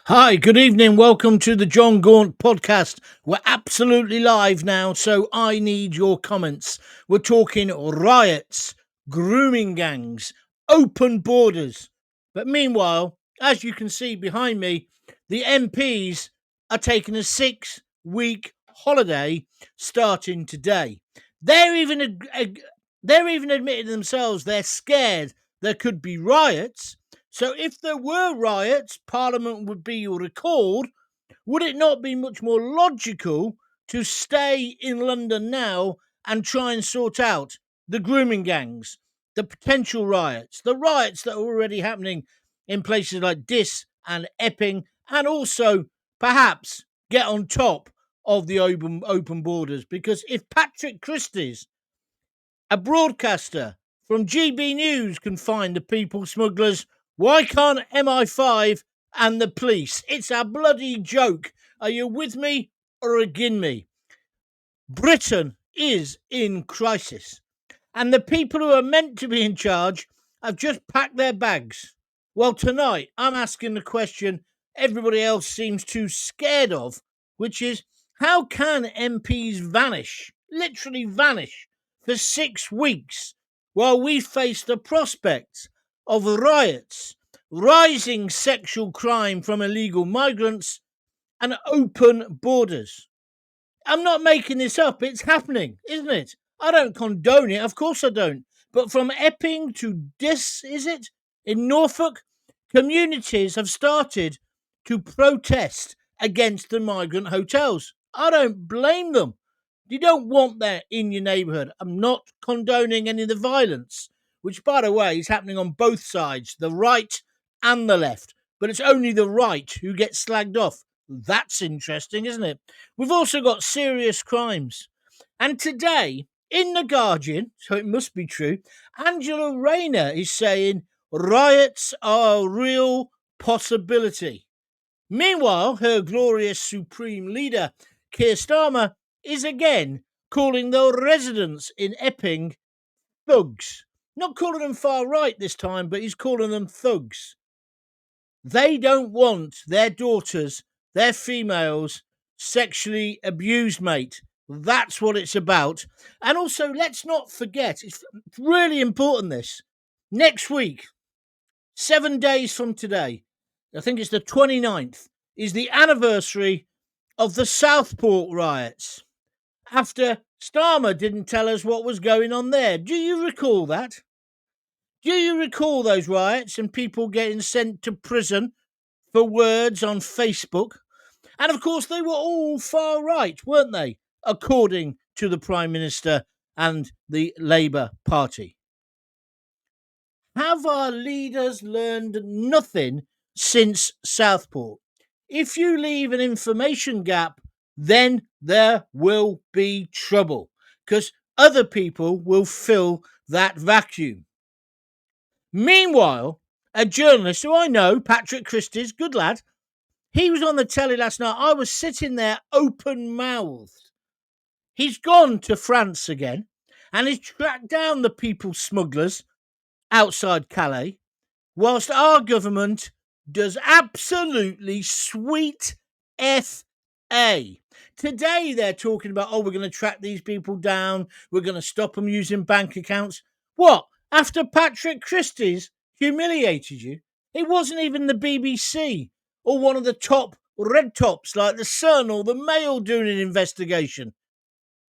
Hi, good evening. Welcome to the John Gaunt podcast. We're absolutely live now, so I need your comments. We're talking riots, grooming gangs, open borders. But meanwhile, as you can see behind me, the MPs are taking a 6-week holiday starting today. They're even they're even admitting themselves they're scared there could be riots. So if there were riots, Parliament would be recalled. Would it not be much more logical to stay in London now and try and sort out the grooming gangs, the potential riots, the riots that are already happening in places like Diss and Epping, and also perhaps get on top of the open borders? Because if Patrick Christys, a broadcaster from GB News, can find the people smugglers, why can't MI5 and the police? It's a bloody joke. Are you with me or against me? Britain is in crisis, and the people who are meant to be in charge have just packed their bags. Well, tonight I'm asking the question everybody else seems too scared of, which is, how can MPs vanish, literally vanish, for 6 weeks while we face the prospects of riots, rising sexual crime from illegal migrants, and open borders? I'm not making this up. It's happening, isn't it? I don't condone it. Of course I don't. But from Epping to Diss, is it? In Norfolk, communities have started to protest against the migrant hotels. I don't blame them. You don't want that in your neighbourhood. I'm not condoning any of the violence, which, by the way, is happening on both sides, the right and the left. But it's only the right who gets slagged off. That's interesting, isn't it? We've also got serious crimes. And today, in The Guardian, so it must be true, Angela Rayner is saying riots are a real possibility. Meanwhile, her glorious supreme leader, Keir Starmer, is again calling the residents in Epping thugs. Not calling them far right this time, but he's calling them thugs. They don't want their daughters, their females, sexually abused, mate. That's what it's about. And also, let's not forget, it's really important this. Next week, 7 days from today, I think it's the 29th, is the anniversary of the Southport riots. After Starmer didn't tell us what was going on there. Do you recall that? Do you recall those riots and people getting sent to prison for words on Facebook? And of course, they were all far right, weren't they? According to the Prime Minister and the Labour Party. Have our leaders learned nothing since Southport? If you leave an information gap, then there will be trouble, because other people will fill that vacuum. Meanwhile, a journalist who I know, Patrick Christys, good lad, he was on the telly last night. I was sitting there open mouthed. He's gone to France again and he's tracked down the people smugglers outside Calais, whilst our government does absolutely sweet FA. Today they're talking about, we're going to track these people down, we're going to stop them using bank accounts. What? After Patrick Christys humiliated you? It wasn't even the BBC or one of the top red tops like the Sun or the Mail doing an investigation.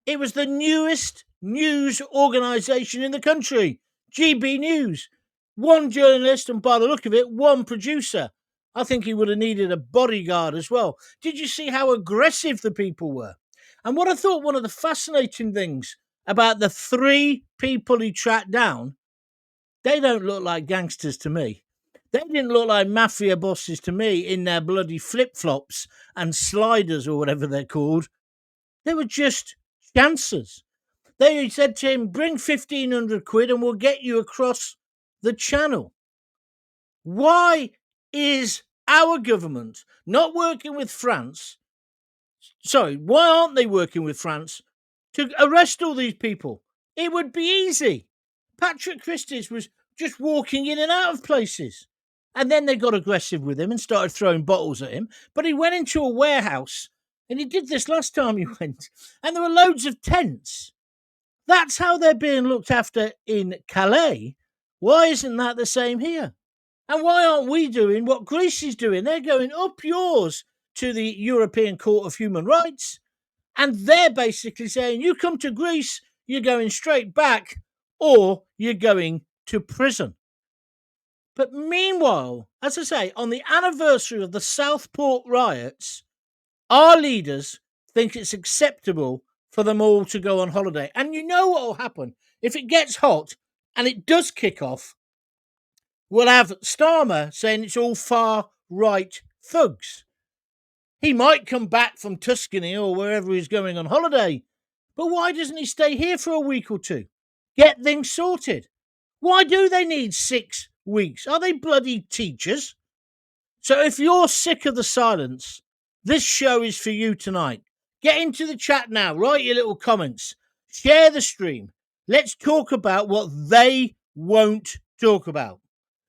It was the newest news organisation in the country, GB News. One journalist, and by the look of it, one producer. I think he would have needed a bodyguard as well. Did you see how aggressive the people were? And what I thought one of the fascinating things about the three people he tracked down, they don't look like gangsters to me. They didn't look like mafia bosses to me in their bloody flip-flops and sliders or whatever they're called. They were just chancers. They said to him, bring 1,500 quid and we'll get you across the channel. Why is our government not working with France? Sorry, why aren't they working with France to arrest all these people? It would be easy. Patrick Christys was just walking in and out of places. And then they got aggressive with him and started throwing bottles at him. But he went into a warehouse, and he did this last time he went, and there were loads of tents. That's how they're being looked after in Calais. Why isn't that the same here? And why aren't we doing what Greece is doing? They're going up yours to the European Court of Human Rights, and they're basically saying, you come to Greece, you're going straight back, or you're going to prison. But meanwhile, as I say, on the anniversary of the Southport riots, our leaders think it's acceptable for them all to go on holiday. And you know what will happen? If it gets hot and it does kick off, we'll have Starmer saying it's all far-right thugs. He might come back from Tuscany or wherever he's going on holiday, but why doesn't he stay here for a week or two? Get things sorted. Why do they need 6 weeks? Are they bloody teachers? So if you're sick of the silence, this show is for you tonight. Get into the chat now, write your little comments, share the stream. Let's talk about what they won't talk about.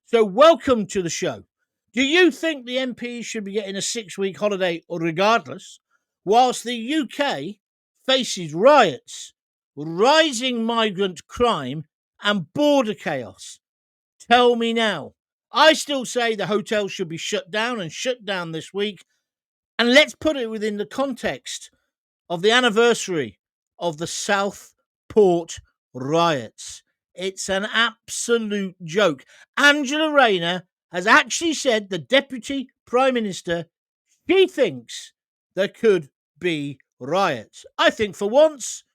So welcome to the show. Do you think the MPs should be getting a 6-week holiday regardless, whilst the UK faces riots, rising migrant crime and border chaos? Tell me now. I still say the hotels should be shut down this week. And let's put it within the context of the anniversary of the Southport riots. It's an absolute joke. Angela Rayner has actually said, the Deputy Prime Minister, she thinks there could be riots. I think for once,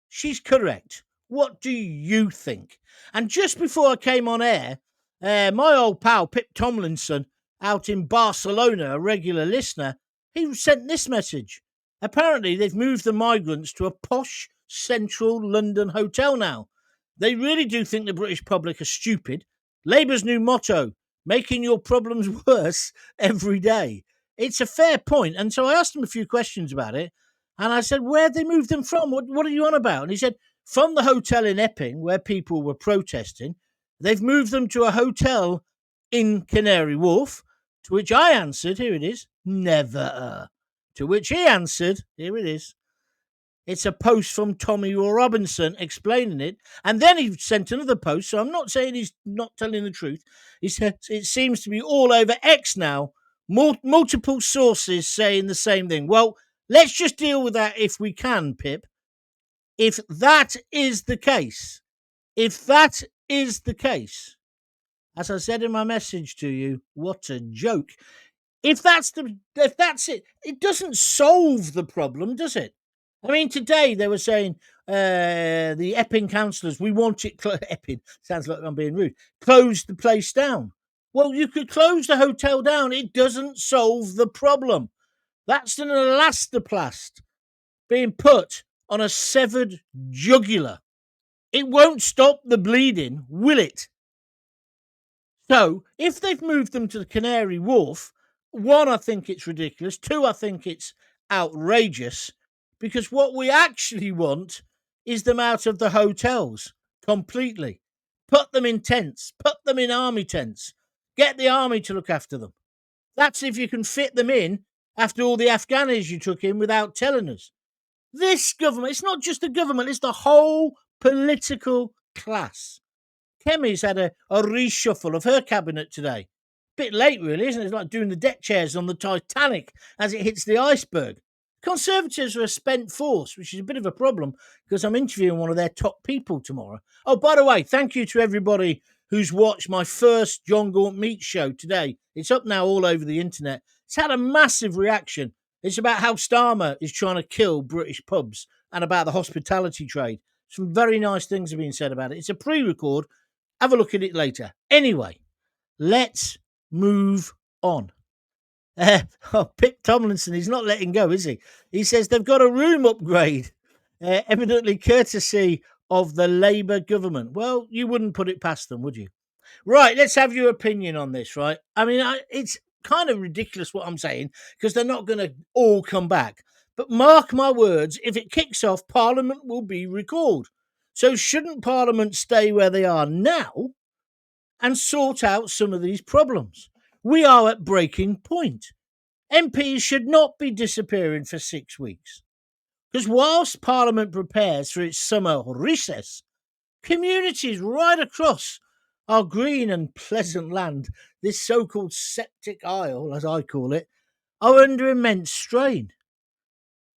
she's correct. What do you think? And just before I came on air, my old pal Pip Tomlinson out in Barcelona, a regular listener, he sent this message. Apparently, they've moved the migrants to a posh central London hotel now. They really do think the British public are stupid. Labour's new motto, making your problems worse every day. It's a fair point. And so I asked him a few questions about it. And I said, where'd they move them from? What are you on about? And he said, from the hotel in Epping, where people were protesting, they've moved them to a hotel in Canary Wharf, to which I answered, here it is, never. To which he answered, here it is, it's a post from Tommy Robinson explaining it. And then he sent another post, so I'm not saying he's not telling the truth. He said, it seems to be all over X now, multiple sources saying the same thing. Well, let's just deal with that if we can, Pip. If that is the case, as I said in my message to you, what a joke. If that's it, it doesn't solve the problem, does it? I mean, today they were saying the Epping councillors, we want it Epping, sounds like I'm being rude, close the place down. Well, you could close the hotel down. It doesn't solve the problem. That's an elastoplast being put on a severed jugular. It won't stop the bleeding, will it? So, if they've moved them to the Canary Wharf, 1, I think it's ridiculous. 2, I think it's outrageous, because what we actually want is them out of the hotels completely. Put them in tents, put them in army tents, get the army to look after them. That's if you can fit them in after all the Afghanis you took in without telling us. This government, it's not just the government, it's the whole political class. Kemi's had a reshuffle of her cabinet today. Bit late, really, isn't it? It's like doing the deck chairs on the Titanic as it hits the iceberg. Conservatives are a spent force, which is a bit of a problem because I'm interviewing one of their top people tomorrow. Oh, by the way, thank you to everybody who's watched my first John Gaunt Meet show today. It's up now all over the internet. It's had a massive reaction. It's about how Starmer is trying to kill British pubs and about the hospitality trade. Some very nice things have been said about it. It's a pre-record. Have a look at it later. Anyway, let's move on. Pip Tomlinson, he's not letting go, is he? He says they've got a room upgrade, evidently courtesy of the Labour government. Well, you wouldn't put it past them, would you? Right, let's have your opinion on this, right? I mean, it's kind of ridiculous what I'm saying because they're not going to all come back. But mark my words, if it kicks off, Parliament will be recalled. So shouldn't Parliament stay where they are now and sort out some of these problems? We are at breaking point. MPs should not be disappearing for 6 weeks. Because whilst Parliament prepares for its summer recess, communities right across our green and pleasant land, this so-called septic isle, as I call it, are under immense strain.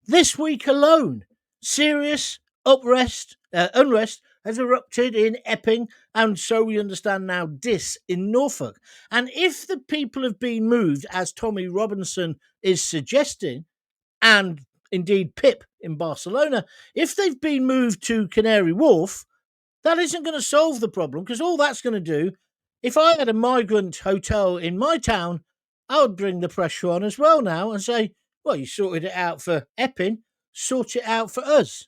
This week alone, serious unrest has erupted in Epping and, so we understand now, Diss in Norfolk. And if the people have been moved, as Tommy Robinson is suggesting, and indeed Pip in Barcelona, if they've been moved to Canary Wharf, that isn't going to solve the problem, because all that's going to do, if I had a migrant hotel in my town, I would bring the pressure on as well now and say, well, you sorted it out for Epping, sort it out for us.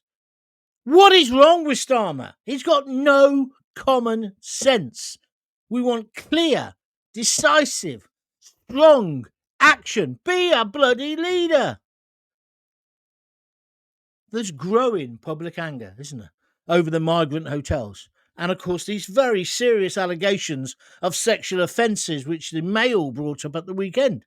What is wrong with Starmer? He's got no common sense. We want clear, decisive, strong action. Be a bloody leader. There's growing public anger, isn't there, over the migrant hotels. And of course, these very serious allegations of sexual offences which the Mail brought up at the weekend.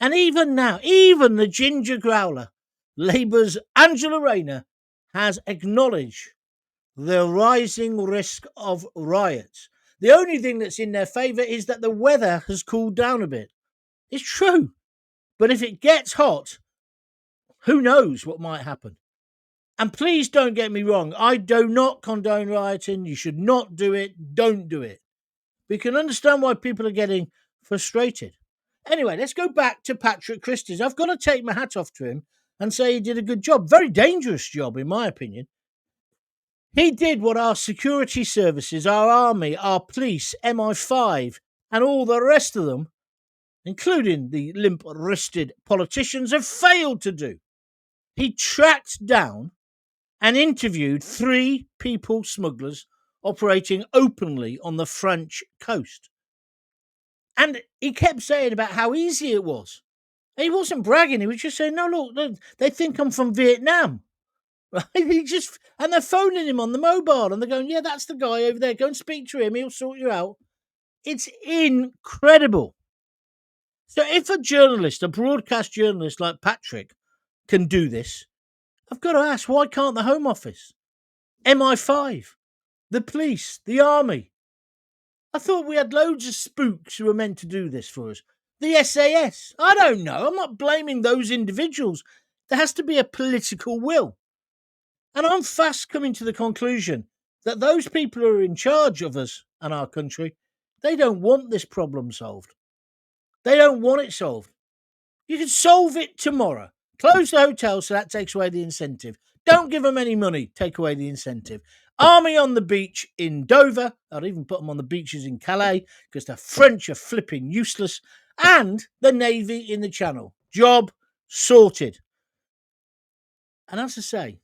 And even now, even the ginger growler, Labour's Angela Rayner, has acknowledged the rising risk of riots. The only thing that's in their favour is that the weather has cooled down a bit. It's true. But if it gets hot, who knows what might happen? And please don't get me wrong, I do not condone rioting. You should not do it. Don't do it. We can understand why people are getting frustrated. Anyway, let's go back to Patrick Christys. I've got to take my hat off to him and say he did a good job. Very dangerous job, in my opinion. He did what our security services, our army, our police, MI5, and all the rest of them, including the limp-wristed politicians, have failed to do. He tracked down and interviewed 3 people smugglers operating openly on the French coast. And he kept saying about how easy it was. And he wasn't bragging, he was just saying, no, look, they think I'm from Vietnam. Right? And they're phoning him on the mobile and they're going, yeah, that's the guy over there. Go and speak to him, he'll sort you out. It's incredible. So if a journalist, a broadcast journalist like Patrick can do this, I've got to ask, why can't the Home Office, MI5, the police, the army? I thought we had loads of spooks who were meant to do this for us. The SAS. I don't know. I'm not blaming those individuals. There has to be a political will. And I'm fast coming to the conclusion that those people who are in charge of us and our country, they don't want this problem solved. They don't want it solved. You can solve it tomorrow. Close the hotel so that takes away the incentive. Don't give them any money, take away the incentive. Army on the beach in Dover. I'd even put them on the beaches in Calais because the French are flipping useless. And the Navy in the Channel. Job sorted. And as I say,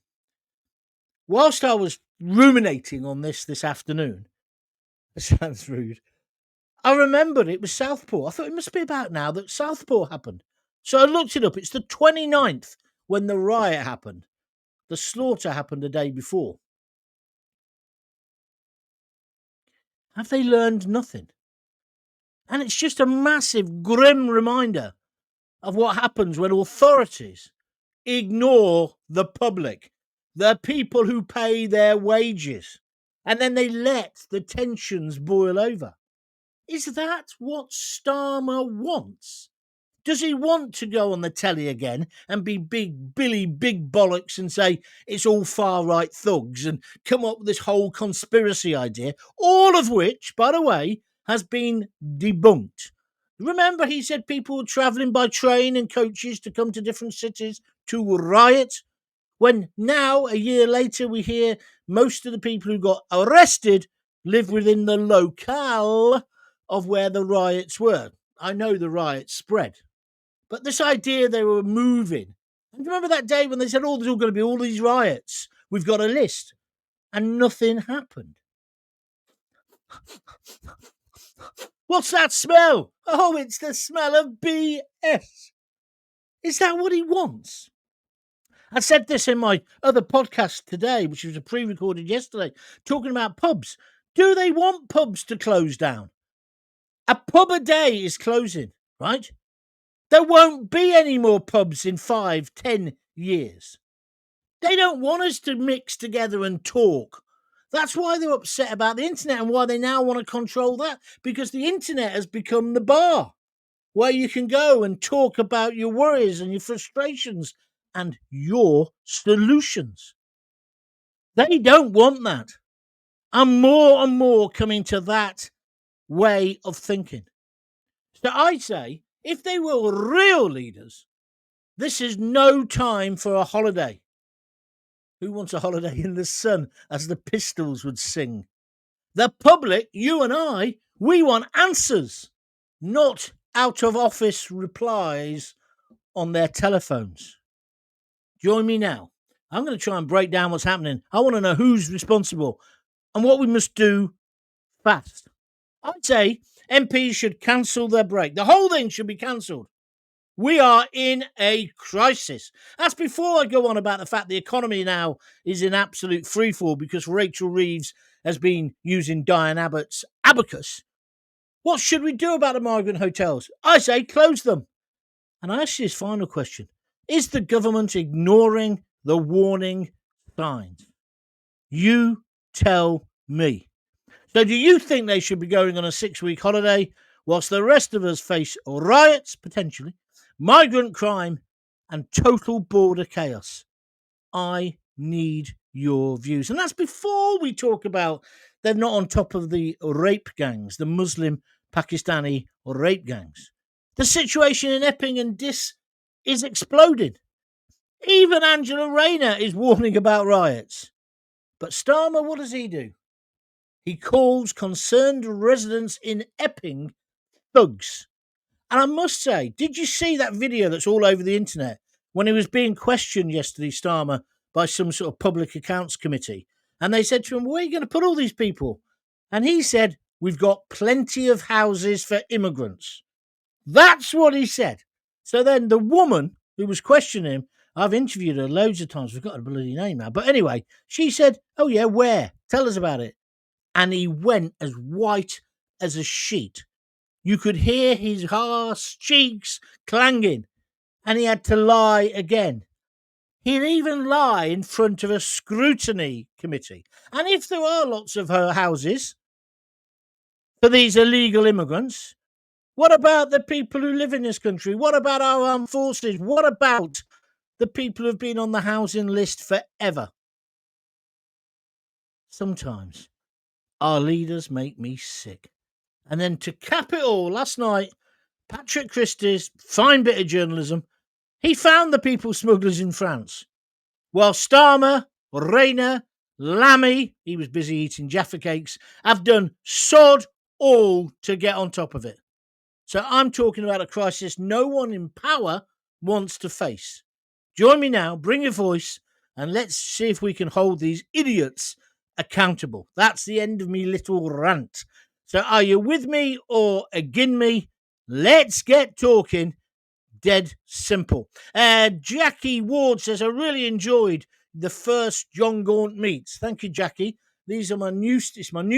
whilst I was ruminating on this afternoon, it sounds rude, I remembered it was Southport. I thought it must be about now that Southport happened. So I looked it up. It's the 29th when the riot happened. The slaughter happened the day before. Have they learned nothing? And it's just a massive, grim reminder of what happens when authorities ignore the public, the people who pay their wages, and then they let the tensions boil over. Is that what Starmer wants? Does he want to go on the telly again and be big Billy Big Bollocks and say it's all far-right thugs and come up with this whole conspiracy idea, all of which, by the way, has been debunked? Remember, he said people were travelling by train and coaches to come to different cities to riot? When now, a year later, we hear most of the people who got arrested live within the locale of where the riots were. I know the riots spread. But this idea they were moving. And remember that day when they said, oh, there's all going to be all these riots. We've got a list. And nothing happened. What's that smell? Oh, it's the smell of BS. Is that what he wants? I said this in my other podcast today, which was a pre-recorded yesterday, talking about pubs. Do they want pubs to close down? A pub a day is closing, right? There won't be any more pubs in 5, 10 years. They don't want us to mix together and talk. That's why they're upset about the internet and why they now want to control that, because the internet has become the bar where you can go and talk about your worries and your frustrations and your solutions. They don't want that. And more coming to that way of thinking. So I say, if they were real leaders, this is no time for a holiday. Who wants a holiday in the sun, as the Pistols would sing? The public, you and I, we want answers, not out of office replies on their telephones. Join me now. I'm going to try and break down what's happening. I want to know who's responsible and what we must do fast. I'd say MPs should cancel their break. The whole thing should be cancelled. We are in a crisis. That's before I go on about the fact the economy now is in absolute freefall because Rachel Reeves has been using Diane Abbott's abacus. What should we do about the migrant hotels? I say close them. And I ask you this final question. Is the government ignoring the warning signs? You tell me. So do you think they should be going on a 6-week holiday whilst the rest of us face riots, potentially, migrant crime, and total border chaos? I need your views. And that's before we talk about they're not on top of the rape gangs, the Muslim Pakistani rape gangs. The situation in Epping and Diss is exploding. Even Angela Rayner is warning about riots. But Starmer, what does he do? He calls concerned residents in Epping thugs. And I must say, did you see that video that's all over the internet when he was being questioned yesterday, Starmer, by some sort of public accounts committee? And they said to him, where are you going to put all these people? And he said, we've got plenty of houses for immigrants. That's what he said. So then the woman who was questioning him, I've interviewed her loads of times, I've got her bloody name now. But anyway, she said, oh yeah, where? Tell us about it. And he went as white as a sheet. You could hear his harsh cheeks clanging, and he had to lie again. He'd even lie in front of a scrutiny committee. And if there are lots of her houses for these illegal immigrants, what about the people who live in this country? What about our armed forces? What about the people who've been on the housing list forever? Sometimes our leaders make me sick. And then to cap it all, last night, Patrick Christys, fine bit of journalism, he found the people smugglers in France. While Starmer, Rayner, Lammy, he was busy eating Jaffa cakes, have done sod all to get on top of it. So I'm talking about a crisis no one in power wants to face. Join me now, bring your voice, and let's see if we can hold these idiots accountable. That's the end of me little rant. So are you with me or agin me? Let's get talking. Dead simple. Jackie Ward says, I really enjoyed the first John Gaunt meets. Thank you, Jackie. It's my new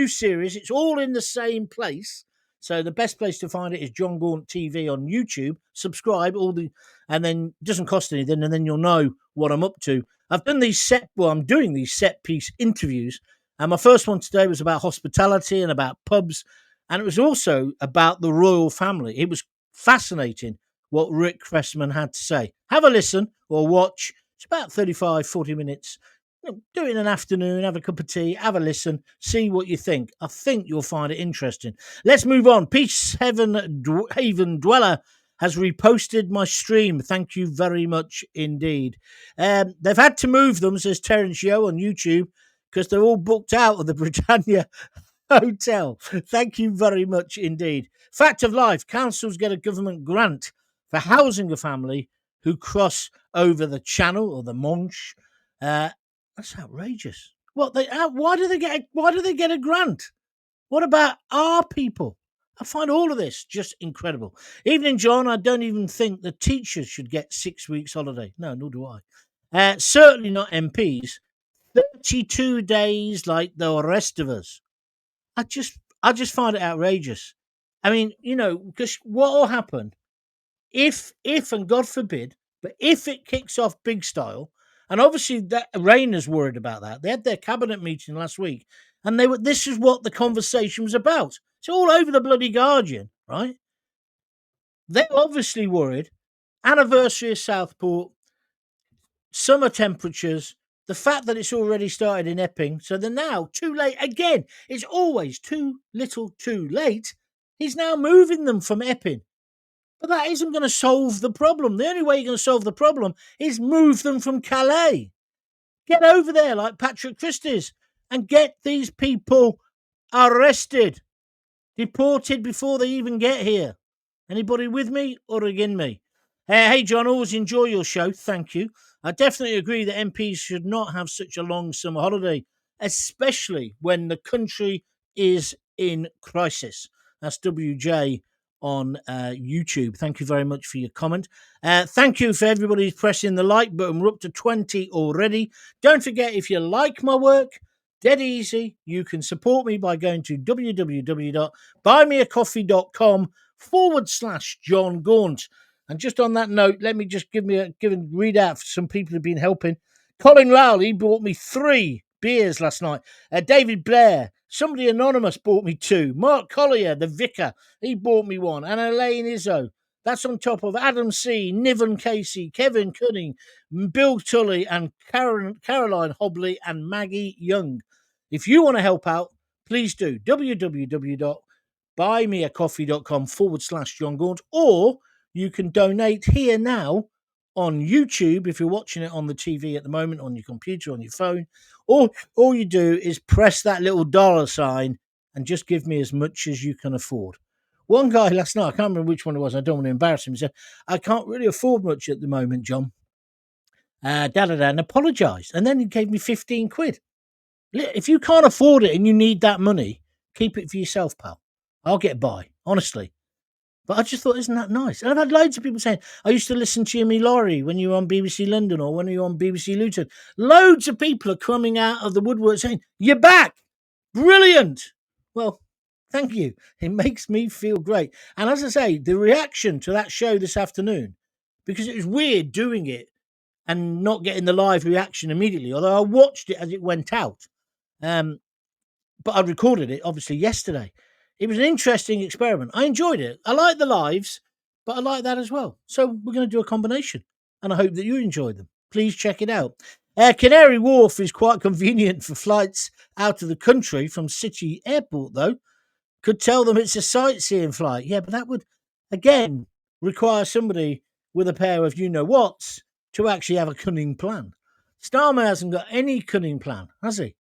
series. It's all in the same place. So the best place to find it is John Gaunt TV on YouTube. Subscribe, and then it doesn't cost anything, and then you'll know what I'm up to. I'm doing these set piece interviews, and my first one today was about hospitality and about pubs, and it was also about the royal family. It was fascinating what Rick Cressman had to say. Have a listen or watch. It's about 35, 40 minutes. Do it in an afternoon, have a cup of tea, have a listen, see what you think. I think you'll find it interesting. Let's move on. Peace Haven Dweller has reposted my stream. Thank you very much indeed. They've had to move them, says Terence Yo on YouTube, because they're all booked out of the Britannia Hotel. Thank you very much indeed. Fact of life, councils get a government grant for housing a family who cross over the Channel or the Manche. That's outrageous. Why do they get a grant? What about our people? I find all of this just incredible. Evening, John. I don't even think the teachers should get 6 weeks holiday. No, nor do I. Certainly not MPs. 32 days like the rest of us. I just find it outrageous. I mean, because what will happen if, and God forbid, but if it kicks off big style, and obviously that Rayner's worried about that. They had their cabinet meeting last week, and this is what the conversation was about. It's all over the bloody Guardian, right? They're obviously worried. Anniversary of Southport, summer temperatures, the fact that it's already started in Epping, so they're now too late again. It's always too little, too late. He's now moving them from Epping. But that isn't going to solve the problem. The only way you're going to solve the problem is move them from Calais. Get over there like Patrick Christys and get these people arrested, deported before they even get here. Anybody with me or against me? Hey, John, always enjoy your show. Thank you. I definitely agree that MPs should not have such a long summer holiday, especially when the country is in crisis. That's WJ on YouTube. Thank you very much for your comment. Thank you for everybody who's pressing the like button. We're up to 20 already. Don't forget, if you like my work, dead easy, you can support me by going to www.buymeacoffee.com/John Gaunt. And just on that note, let me just read out for some people who've been helping. Colin Rowley bought me 3 beers last night. David Blair, somebody anonymous, bought me 2. Mark Collier, the vicar, he bought me 1. And Elaine Izzo. That's on top of Adam C., Niven Casey, Kevin Cunning, Bill Tully, and Caroline Hobley and Maggie Young. If you want to help out, please do. www.buymeacoffee.com/John Gaunt, or you can donate here now on YouTube if you're watching it on the TV at the moment, on your computer, on your phone. Or all you do is press that little dollar sign and just give me as much as you can afford. One guy last night, I can't remember which one it was, I don't want to embarrass him, he said, I can't really afford much at the moment, John. And apologised. And then he gave me 15 quid. If you can't afford it and you need that money, keep it for yourself, pal. I'll get by, honestly. But I just thought, isn't that nice? And I've had loads of people saying, I used to listen to Jimmy Laurie when you were on BBC London or when you were on BBC Luton. Loads of people are coming out of the woodwork saying, you're back. Brilliant. Well, thank you. It makes me feel great. And as I say, the reaction to that show this afternoon, because it was weird doing it and not getting the live reaction immediately, although I watched it as it went out. But I recorded it, obviously, yesterday. It was an interesting experiment. I enjoyed it. I like the lives, but I like that as well. So we're going to do a combination, and I hope that you enjoy them. Please check it out. Canary Wharf is quite convenient for flights out of the country from City Airport, though. Could tell them it's a sightseeing flight. Yeah, but that would, again, require somebody with a pair of you-know-whats to actually have a cunning plan. Starmer hasn't got any cunning plan, has he?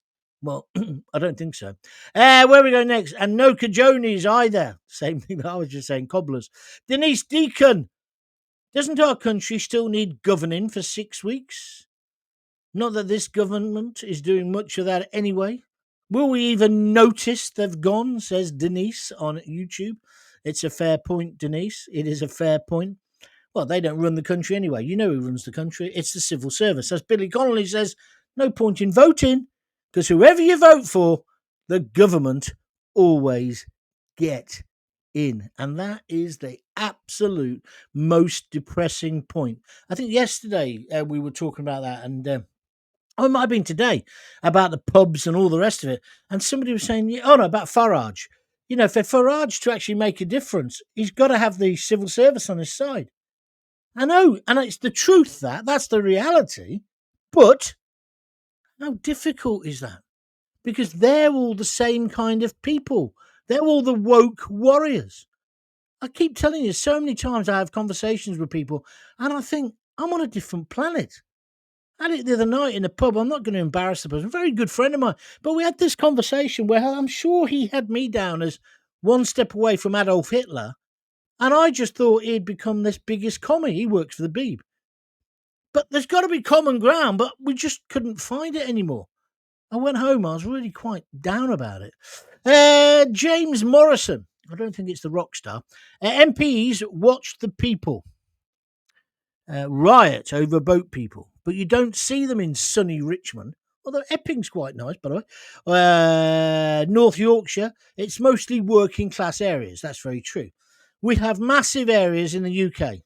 Well, I don't think so. Where we go next? And no cajonis either. Same thing that I was just saying, cobblers. Denise Deacon. Doesn't our country still need governing for 6 weeks? Not that this government is doing much of that anyway. Will we even notice they've gone, says Denise on YouTube. It's a fair point, Denise. It is a fair point. Well, they don't run the country anyway. You know who runs the country. It's the civil service. As Billy Connolly says, no point in voting, because whoever you vote for, the government always get in. And that is the absolute most depressing point. I think yesterday we were talking about that, and it might have been today, about the pubs and all the rest of it. And somebody was saying, about Farage. For Farage to actually make a difference, he's got to have the civil service on his side. I know, and it's the truth, that's the reality. But how difficult is that? Because they're all the same kind of people. They're all the woke warriors. I keep telling you, so many times I have conversations with people, and I think, I'm on a different planet. I had it the other night in a pub. I'm not going to embarrass the person. A very good friend of mine. But we had this conversation where I'm sure he had me down as one step away from Adolf Hitler. And I just thought he'd become this biggest commie. He works for the Beeb. But there's got to be common ground, but we just couldn't find it anymore. I went home. I was really quite down about it. James Morrison. I don't think it's the rock star. MPs watch the people riot over boat people, but you don't see them in sunny Richmond. although Epping's quite nice, by the way. North Yorkshire, it's mostly working class areas. That's very true. We have massive areas in the UK,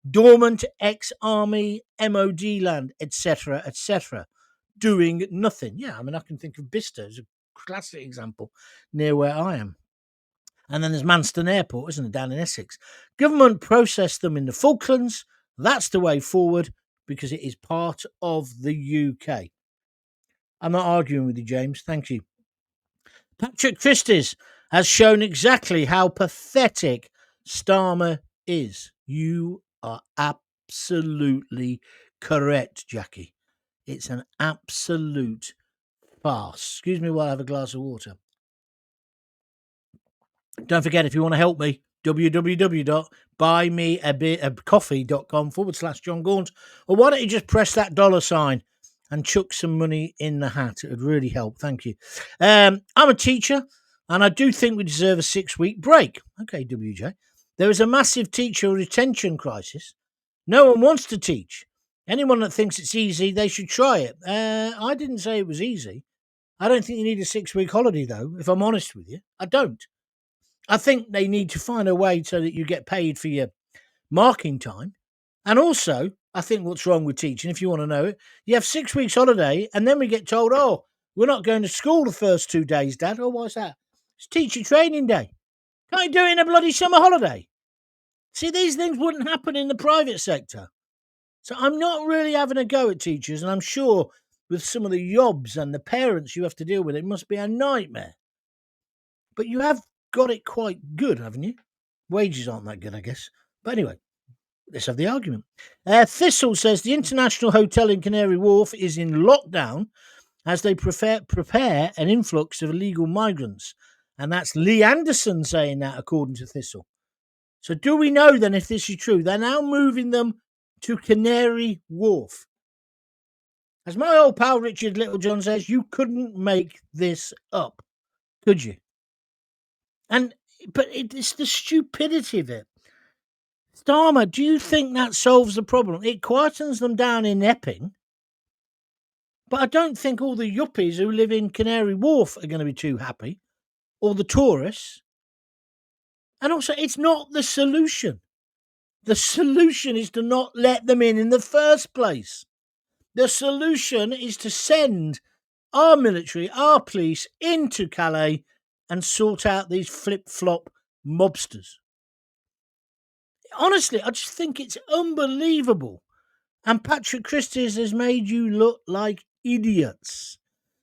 dormant ex-army, MOD land, etc., doing nothing. Yeah, I mean, I can think of Bicester as a classic example near where I am. And then there's Manston Airport, isn't it, down in Essex? Government processed them in the Falklands. That's the way forward because it is part of the UK. I'm not arguing with you, James. Thank you. Patrick Christys has shown exactly how pathetic Starmer is. You are absolutely correct, Jackie. It's an absolute farce. Excuse me while I have a glass of water. Don't forget, if you want to help me, www.buymeacoffee.com/John Gaunt. Or why don't you just press that $ and chuck some money in the hat? It would really help. Thank you. I'm a teacher, and I do think we deserve a 6-week break. Okay, WJ. There is a massive teacher retention crisis. No one wants to teach. Anyone that thinks it's easy, they should try it. I didn't say it was easy. I don't think you need a 6-week holiday, though, if I'm honest with you. I don't. I think they need to find a way so that you get paid for your marking time. And also, I think what's wrong with teaching, if you want to know it, you have 6 weeks holiday and then we get told, oh, we're not going to school the first 2 days, Dad. Oh, why's that? It's teacher training day. Can't you do it in a bloody summer holiday? See, these things wouldn't happen in the private sector. So I'm not really having a go at teachers, and I'm sure with some of the yobs and the parents you have to deal with, it must be a nightmare. But you have got it quite good, haven't you? Wages aren't that good, I guess. But anyway, let's have the argument. Thistle says the International Hotel in Canary Wharf is in lockdown as they prepare an influx of illegal migrants. And that's Lee Anderson saying that, according to Thistle. So do we know then if this is true? They're now moving them to Canary Wharf. As my old pal Richard Littlejohn says, you couldn't make this up, could you? But it's the stupidity of it. Starmer, do you think that solves the problem? It quietens them down in Epping, but I don't think all the yuppies who live in Canary Wharf are going to be too happy, or the tourists. And also, it's not the solution. The solution is to not let them in the first place. The solution is to send our military, our police into Calais and sort out these flip-flop mobsters. Honestly, I just think it's unbelievable. And Patrick Christys has made you look like idiots.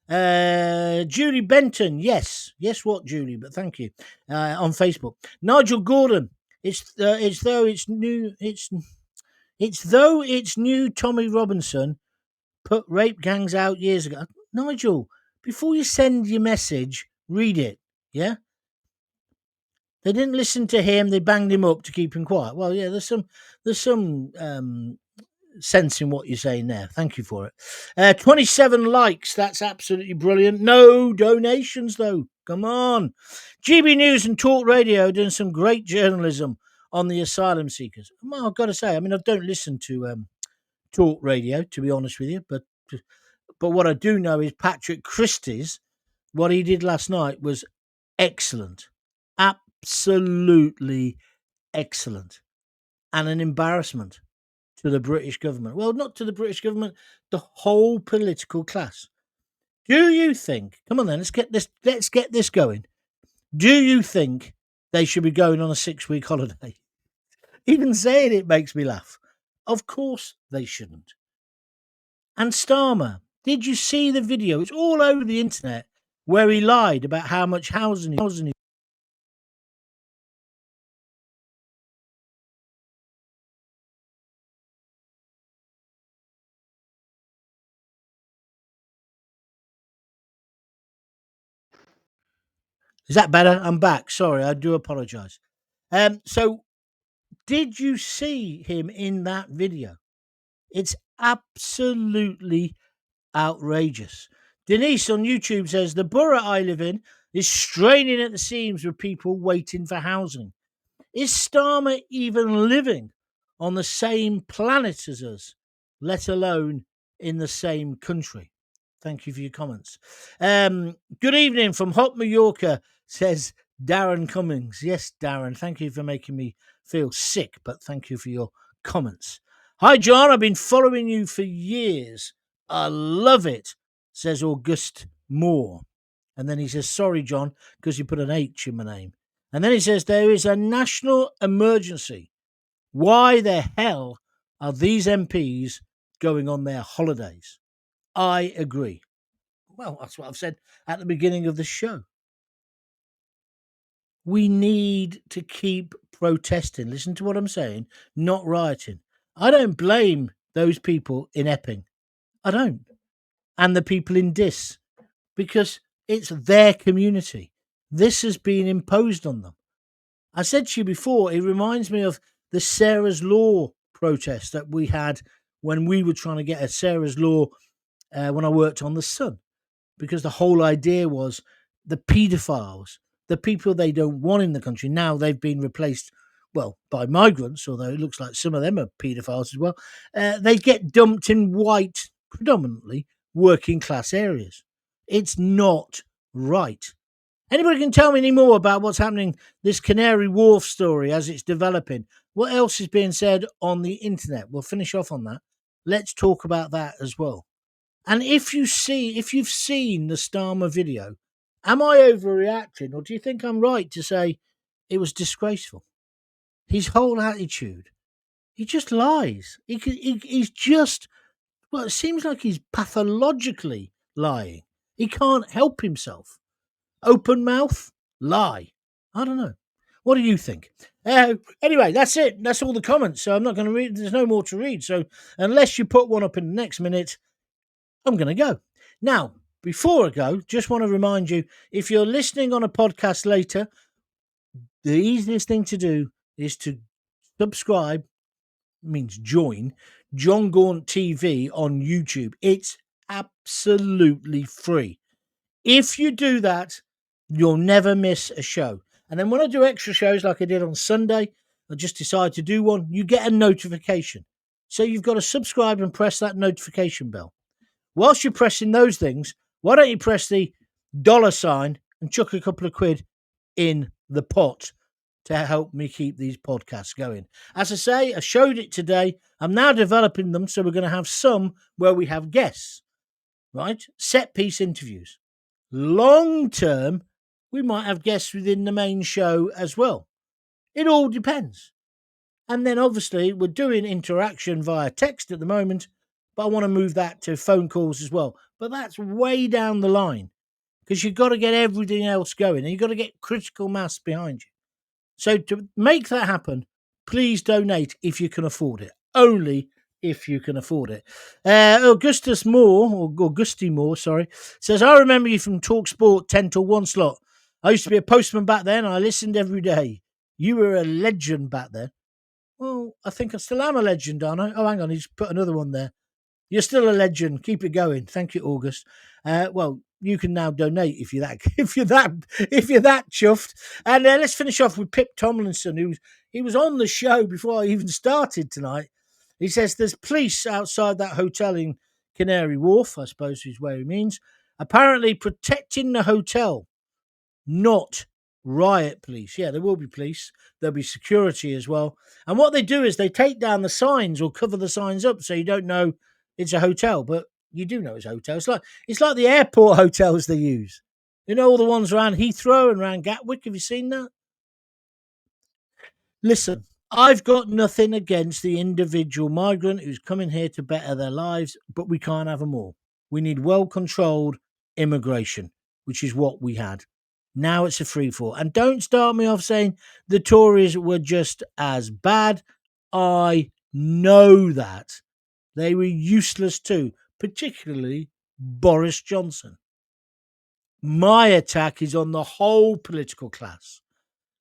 Julie Benton, yes, what, Julie? But thank you. On Facebook, Nigel Gordon. It's though it's new. Tommy Robinson put rape gangs out years ago. Nigel, before you send your message, read it. Yeah. They didn't listen to him. They banged him up to keep him quiet. Well, yeah, there's some sense in what you're saying there. Thank you for it. 27 likes. That's absolutely brilliant. No donations, though. Come on. GB News and Talk Radio doing some great journalism on the asylum seekers. Well, I've got to say, I mean, I don't listen to Talk Radio, to be honest with you, but what I do know is Patrick Christys, what he did last night was excellent. Absolutely excellent. And an embarrassment to the British government. Well, not to the British government, the whole political class. Do you think, come on then, let's get this going. Do you think they should be going on a 6-week holiday? Even saying it makes me laugh. Of course they shouldn't. And Starmer, did you see the video? It's all over the internet where he lied about how much housing he. Is that better? I'm back. Sorry, I do apologise. So did you see him in that video? It's absolutely outrageous. Denise on YouTube says the borough I live in is straining at the seams with people waiting for housing. Is Starmer even living on the same planet as us, let alone in the same country? Thank you for your comments. Good evening from Hot Mallorca, says Darren Cummings. Yes, Darren, thank you for making me feel sick, but thank you for your comments. Hi, John. I've been following you for years. I love it, says August Moore. And then he says, sorry, John, because you put an H in my name. And then he says, there is a national emergency. Why the hell are these MPs going on their holidays? I agree. Well, that's what I've said at the beginning of the show. We need to keep protesting. Listen to what I'm saying, not rioting. I don't blame those people in Epping. I don't. And the people in Diss, because it's their community. This has been imposed on them. I said to you before, it reminds me of the Sarah's Law protest that we had when we were trying to get a Sarah's Law when I worked on The Sun, because the whole idea was the paedophiles, the people they don't want in the country. Now they've been replaced, well, by migrants, although it looks like some of them are paedophiles as well. They get dumped in white, predominantly working class areas. It's not right. Anybody can tell me any more about what's happening, this Canary Wharf story as it's developing? What else is being said on the internet? We'll finish off on that. Let's talk about that as well. And if you've seen the Starmer video, am I overreacting, or do you think I'm right to say it was disgraceful? His whole attitude, he just lies. He's just, well, it seems like he's pathologically lying. He can't help himself. Open mouth, lie. I don't know. What do you think? Anyway, that's it. That's all the comments. So I'm not going to read. There's no more to read. So unless you put one up in the next minute, I'm going to go. Now, before I go, just want to remind you, if you're listening on a podcast later, the easiest thing to do is to subscribe, means join, John Gaunt TV on YouTube. It's absolutely free. If you do that, you'll never miss a show. And then when I do extra shows like I did on Sunday, I just decide to do one, you get a notification. So you've got to subscribe and press that notification bell. Whilst you're pressing those things, why don't you press the $sign and chuck a couple of quid in the pot to help me keep these podcasts going? As I say, I showed it today. I'm now developing them, so we're going to have some where we have guests, right? Set piece interviews. Long term, we might have guests within the main show as well. It all depends. And then obviously we're doing interaction via text at the moment, but I want to move that to phone calls as well. But that's way down the line, because you've got to get everything else going and you've got to get critical mass behind you. So to make that happen, please donate if you can afford it. Only if you can afford it. Augustus Moore, or Augusty Moore, sorry, says, I remember you from Talk Sport 10 till 1 slot. I used to be a postman back then. I listened every day. You were a legend back then. Well, I think I still am a legend, aren't I? Oh, hang on, he's put another one there. You're still a legend. Keep it going. Thank you, August. Well, you can now donate if you're that chuffed. And let's finish off with Pip Tomlinson, he was on the show before I even started tonight. He says there's police outside that hotel in Canary Wharf, I suppose is where he means, apparently protecting the hotel, not riot police. Yeah, there will be police. There'll be security as well. And what they do is they take down the signs or cover the signs up so you don't know it's a hotel, but you do know it's a hotel. It's like the airport hotels they use. You know, all the ones around Heathrow and around Gatwick. Have you seen that? Listen, I've got nothing against the individual migrant who's coming here to better their lives, but we can't have them all. We need well-controlled immigration, which is what we had. Now it's a free-for-all. And don't start me off saying the Tories were just as bad. I know that. They were useless too, particularly Boris Johnson. My attack is on the whole political class,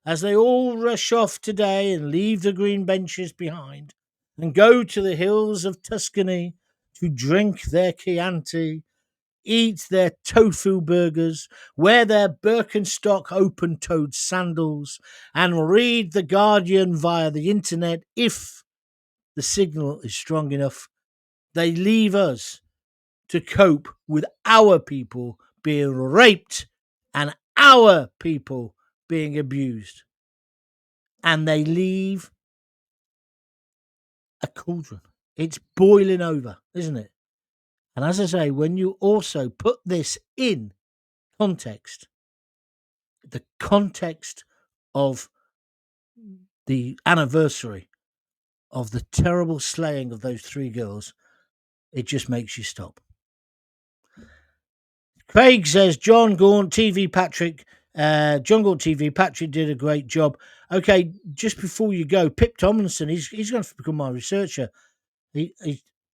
as they all rush off today and leave the green benches behind and go to the hills of Tuscany to drink their Chianti, eat their tofu burgers, wear their Birkenstock open-toed sandals, and read The Guardian via the internet if the signal is strong enough. They leave us to cope with our people being raped and our people being abused. And they leave a cauldron. It's boiling over, isn't it? And as I say, when you also put this in context, the context of the anniversary of the terrible slaying of those 3 girls, it just makes you stop. Craig says, John Gaunt, TV Patrick, John Gaunt TV, Patrick did a great job. Okay, just before you go, Pip Tomlinson, he's going to become my researcher. We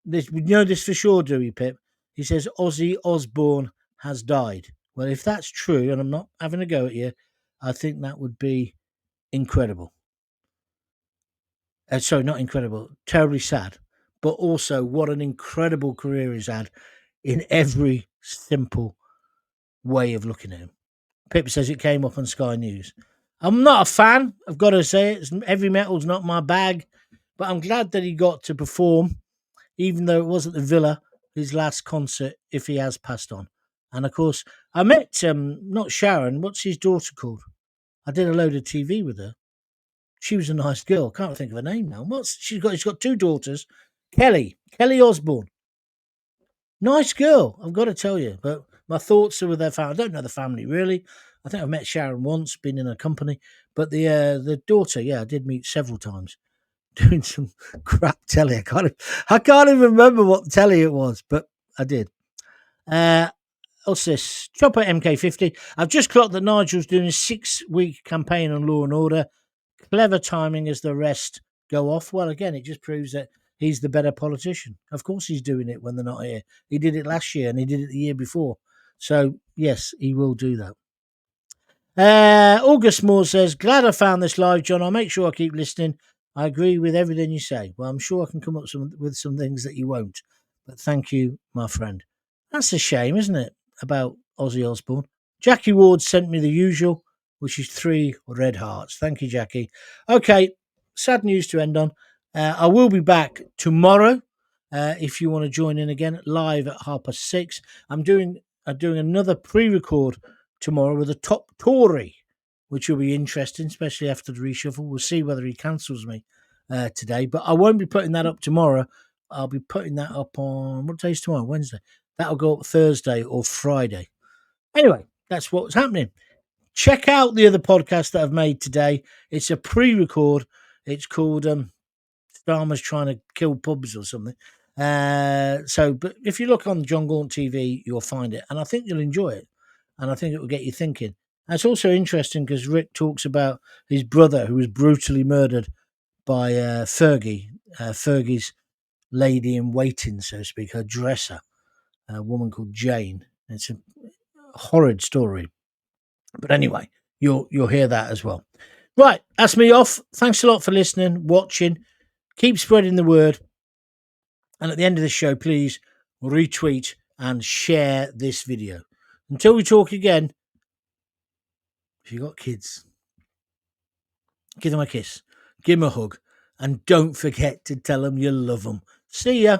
know this for sure, do we, Pip? He says Ozzy Osbourne has died. Well, if that's true, and I'm not having a go at you, I think that would be incredible. Sorry, not incredible, terribly sad. But also, what an incredible career he's had in every simple way of looking at him. Pip says it came up on Sky News. I'm not a fan, I've got to say it. Heavy metal's not my bag, but I'm glad that he got to perform, even though it wasn't the Villa, his last concert, if he has passed on. And of course, I met, not Sharon, what's his daughter called? I did a load of TV with her. She was a nice girl. Can't think of her name now. She's got 2 daughters. Kelly Osbourne. Nice girl, I've got to tell you. But my thoughts are with their family. I don't know the family really. I think I've met Sharon once, been in her company. But the daughter, yeah, I did meet several times. Doing some crap telly. I can't even remember what telly it was, but I did. What's this? Chopper MK50. I've just clocked that Nigel's doing a 6-week campaign on Law and Order. Clever timing as the rest go off. Well, again, it just proves that he's the better politician. Of course he's doing it when they're not here. He did it last year and he did it the year before. So, yes, he will do that. August Moore says, glad I found this live, John. I'll make sure I keep listening. I agree with everything you say. Well, I'm sure I can come up with some things that you won't. But thank you, my friend. That's a shame, isn't it, about Ozzy Osbourne? Jackie Ward sent me the usual, which is 3 red hearts. Thank you, Jackie. Okay, sad news to end on. I will be back tomorrow if you want to join in again, live at 6:30. I'm doing another pre-record tomorrow with a top Tory, which will be interesting, especially after the reshuffle. We'll see whether he cancels me today, but I won't be putting that up tomorrow. I'll be putting that up on, what day is tomorrow? Wednesday. That'll go up Thursday or Friday. Anyway, that's what's happening. Check out the other podcast that I've made today. It's a pre-record. It's called Starmer's Trying to Kill Pubs or something. But if you look on John Gaunt TV, you'll find it, and I think you'll enjoy it, and I think it will get you thinking. And it's also interesting because Rick talks about his brother who was brutally murdered by Fergie, Fergie's lady in waiting, so to speak, her dresser, a woman called Jane. It's a horrid story, but anyway, you'll hear that as well. Right, that's me off. Thanks a lot for listening, watching. Keep spreading the word. And at the end of the show, please retweet and share this video. Until we talk again, if you've got kids, give them a kiss, give them a hug, and don't forget to tell them you love them. See ya.